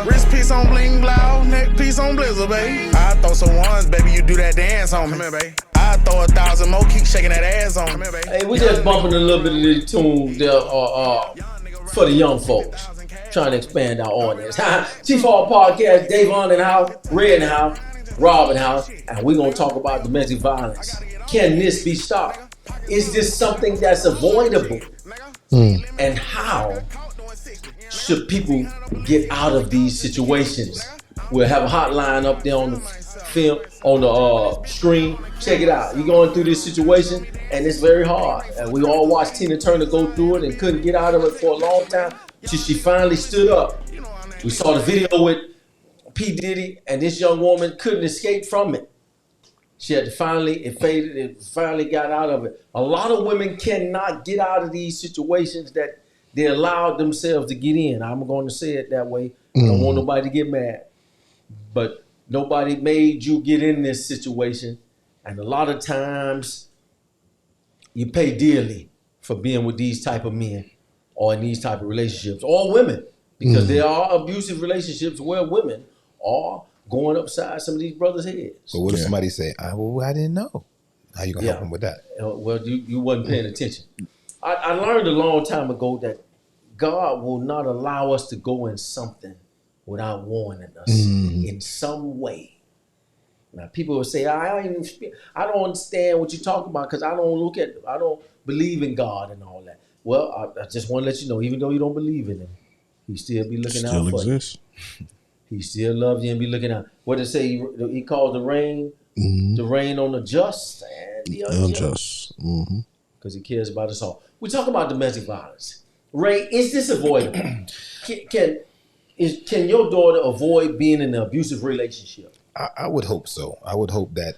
Wrist piece on bling blow, neck piece on blizzard, babe. I throw some ones, baby, you do that dance on me. Come here, babe. I throw 1,000 more, keep shaking that ass on me. Come here, babe. Hey, we just bumping a little bit of this tune there, for the young folks. Trying to expand our audience. Chief Hall Podcast, Devon and House, Red and House, Robin House, and we're going to talk about domestic violence. Can this be stopped? Is this something that's avoidable? And how should people get out of these situations? We'll have a hotline up there on the film, on the screen. Check it out. You're going through this situation, and it's very hard. And we all watched Tina Turner go through it and couldn't get out of it for a long time. She finally stood up. We saw the video with P. Diddy, and this young woman couldn't escape from it. She had to finally got out of it. A lot of women cannot get out of these situations that they allowed themselves to get in. I'm going to say it that way. I don't want nobody to get mad. But nobody made you get in this situation. And a lot of times you pay dearly for being with these type of men or in these type of relationships, or women, because there are abusive relationships where women are going upside some of these brothers' heads. But what if somebody say, I didn't know? How you gonna help them with that? Well, you wasn't paying attention. I learned a long time ago that God will not allow us to go in something without warning us in some way. Now, people will say, I don't understand what you're talking about because I don't believe in God and all that. Well, I just want to let you know, even though you don't believe in him, he still be looking out for exists. you. He still loves you and be looking out. What did it say? He calls the rain on the just and the unjust. Because he cares about us all. We talk about domestic violence. Ray, is this avoidable? Can your daughter avoid being in an abusive relationship? I would hope so. I would hope that,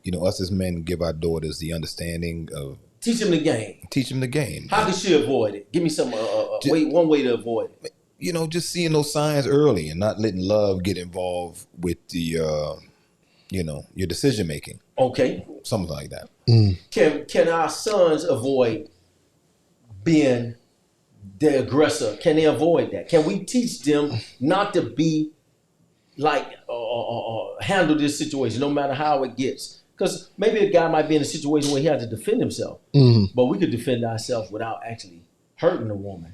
us as men give our daughters the understanding of teach them the game. Teach them the game. How can she avoid it? Give me some one way to avoid it. Just seeing those signs early and not letting love get involved with the, your decision making. Okay. Something like that. Can our sons avoid being the aggressor? Can they avoid that? Can we teach them not to be like handle this situation no matter how it gets? Because maybe a guy might be in a situation where he has to defend himself, but we could defend ourselves without actually hurting a woman.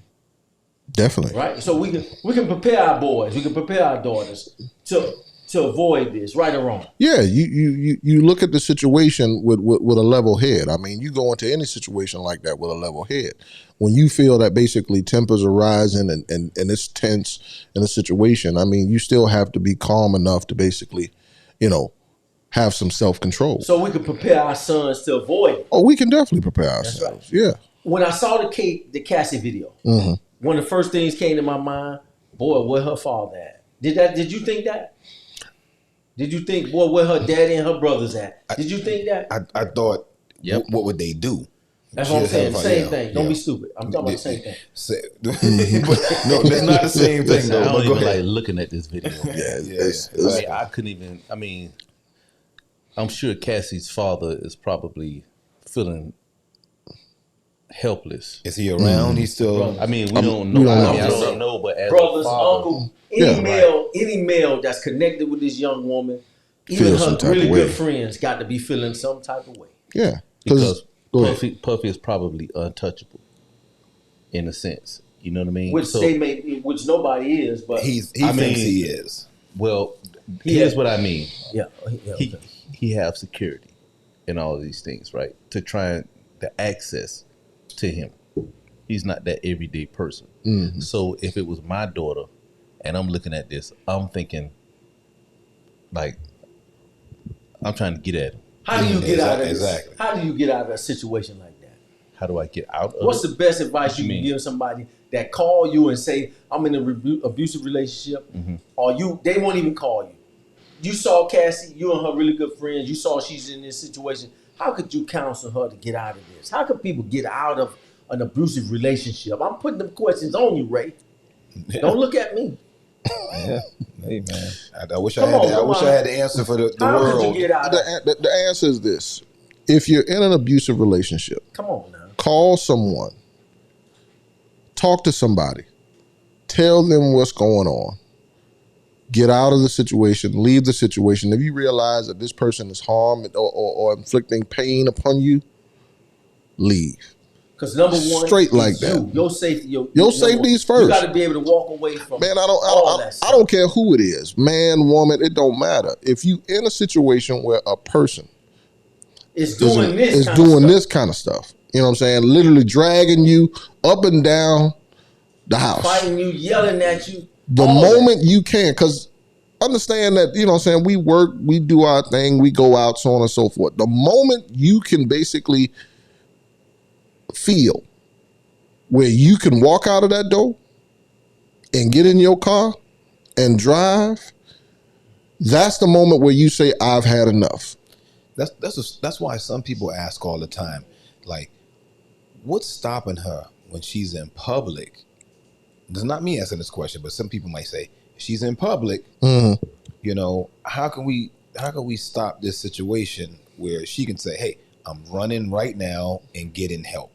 Definitely. Right? So we can prepare our boys, we can prepare our daughters to avoid this, right or wrong. Yeah, you look at the situation with a level head. I mean, you go into any situation like that with a level head. When you feel that basically tempers are rising and it's tense in a situation, I mean, you still have to be calm enough to basically, have some self-control. So we can prepare our sons to avoid it. Oh, we can definitely prepare ourselves. That's right. Yeah. When I saw the Cassie video, one of the first things came to my mind, boy, where her father at? Did you think that? Did you think, boy, where her daddy and her brothers at? Did you think that? I thought, what would they do? That's what I'm saying. Same thing. Don't be stupid. I'm talking about the same thing. No, that's not the same thing, though. I don't even like looking at this video. Yeah. I couldn't even, I'm sure Cassie's father is probably feeling helpless. Is he around? He's still. We don't know. I don't know, but as brothers, a father, uncle, any male that's connected with this young woman, even her really good friends, got to be feeling some type of way. Yeah, because Puffy is probably untouchable, in a sense. You know what I mean? Which nobody is, but he thinks he is. Well, here's what I mean. Yeah, he have security and all of these things, right? To try and the access to him. He's not that everyday person. So if it was my daughter and I'm looking at this, I'm thinking like I'm trying to get at him. How do you get out of this? How do you get out of a situation like that? How do I get out of What's the best advice you can give somebody that call you and say, I'm in an abusive relationship, or they won't even call you? You saw Cassie, you and her really good friends, you saw she's in this situation. How could you counsel her to get out of this? How could people get out of an abusive relationship? I'm putting them questions on you, Ray. Yeah. Don't look at me. Yeah. Hey, man. I wish I had the answer for the world. How could you get out of it? The answer is this. If you're in an abusive relationship, come on now. Call someone. Talk to somebody. Tell them what's going on. Get out of the situation, leave the situation. If you realize that this person is harmed or inflicting pain upon you, leave. Because number one, Straight like that. Your safety, your safety is first. You got to be able to walk away from. Man, I don't care who it is, man, woman, it don't matter. If you in a situation where a person is doing this kind of stuff, you know what I'm saying? Literally dragging you up and down the house, fighting you, yelling at you. The moment you can, because understand that, you know what I'm saying, we work, we do our thing, we go out, so on and so forth. The moment you can basically feel where you can walk out of that door and get in your car and drive, that's the moment where you say, I've had enough. That's why some people ask all the time, like, what's stopping her when she's in public? It's not me asking this question, but some people might say, she's in public, you know, how can we stop this situation where she can say, hey, I'm running right now and getting help?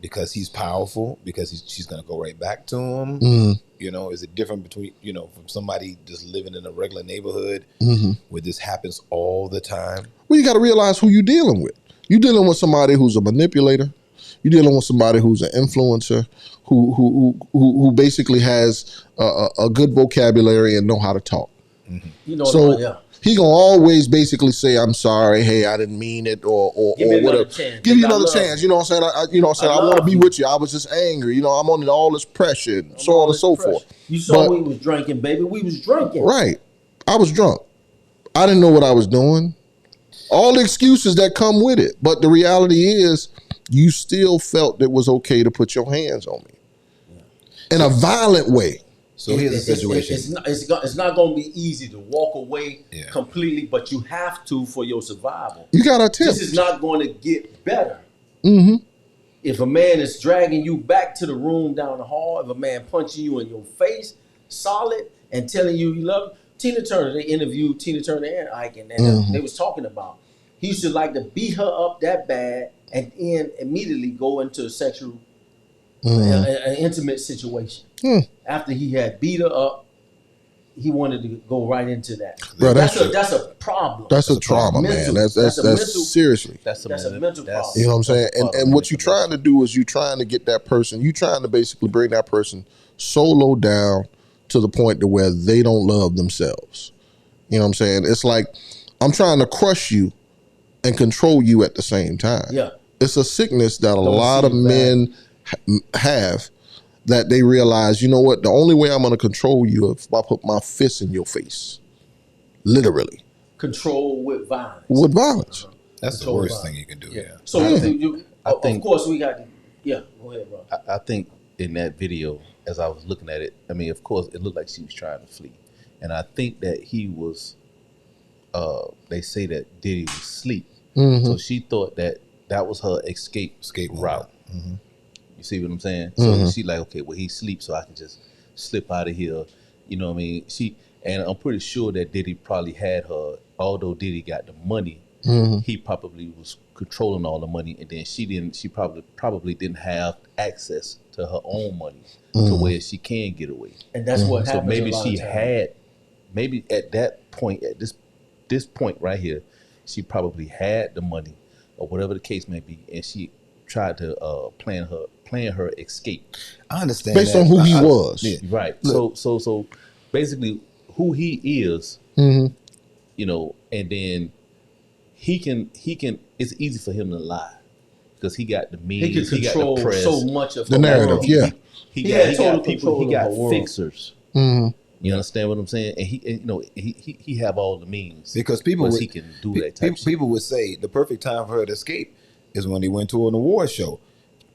Because he's powerful, because she's going to go right back to him. You know, is it different between, you know, from somebody just living in a regular neighborhood where this happens all the time? Well, you got to realize who you're dealing with. You're dealing with somebody who's a manipulator. You're dealing with somebody who's an influencer, who basically has a good vocabulary and know how to talk. You know, so he gonna always basically say, "I'm sorry, hey, I didn't mean it," or whatever. Give you another chance. You know what I'm saying? I want to be with you. I was just angry. You know, I'm under all this pressure, so on and so forth. You saw we was drinking, baby. We was drinking. Right. I was drunk. I didn't know what I was doing. All the excuses that come with it, but the reality is, you still felt it was okay to put your hands on me in a violent way. So here's the situation. It's not going to be easy to walk away completely, but you have to for your survival. You got to attempt. This is not going to get better. If a man is dragging you back to the room down the hall, if a man punching you in your face, solid, and telling you he loved Tina Turner, they interviewed Tina Turner and Ike, and they was talking about he used to like to beat her up that bad and then immediately go into a sexual, an intimate situation. After he had beat her up, he wanted to go right into that. Bro, that's a problem. That's a trauma, man. That's seriously. That's a mental problem. You know what I'm saying? And what you're trying to do is you're trying to get that person, you're trying to basically bring that person so low down to the point to where they don't love themselves. You know what I'm saying? It's like I'm trying to crush you and control you at the same time. Yeah. It's a sickness that a lot of men have, that they realize, you know what, the only way I'm going to control you is if I put my fist in your face. Literally. Control with violence. With violence. That's the worst thing you can do. Yeah. So I think, of course we got, go ahead, bro. I think in that video, as I was looking at it, I mean, of course, it looked like she was trying to flee. And I think that he was, they say that Diddy was asleep. So she thought that was her escape route. You see what I'm saying? So she like, okay, well, he sleeps, so I can just slip out of here. You know what I mean? And I'm pretty sure that Diddy probably had her, although Diddy got the money, he probably was controlling all the money, and then she probably didn't have access to her own money to where she can get away. And that's what happened. So maybe she had, maybe at that point, at this point right here, she probably had the money or whatever the case may be, and she tried to plan her escape. I understand based on who he was. Yeah. Right. Look. So basically who he is, you know, and then he can it's easy for him to lie because he got the means, he can control got the press, so much of the narrative. He got people, he got fixers. You understand what I'm saying? And he have all the means because he can do that type of stuff. People would say the perfect time for her to escape is when he went to an award show.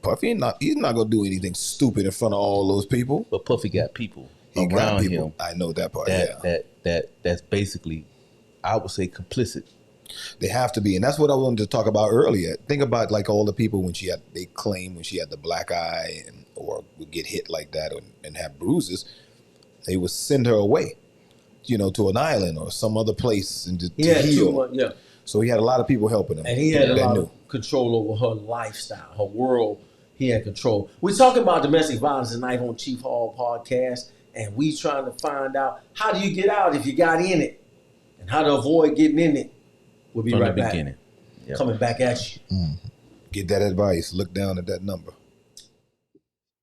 Puffy he's not gonna do anything stupid in front of all those people. But Puffy got people around him. I know that part. That's basically, I would say, complicit. They have to be, and that's what I wanted to talk about earlier. Think about like all the people when she had the black eye or would get hit like that and have bruises. They would send her away, you know, to an island or some other place and to heal. So he had a lot of people helping him, and he had a lot of control over her lifestyle, her world. He had control. We're talking about domestic violence tonight on Chief Hall Podcast, and we trying to find out how do you get out if you got in it, and how to avoid getting in it. We'll be From right the back. beginning. Yep. Coming back at you. Get that advice. Look down at that number.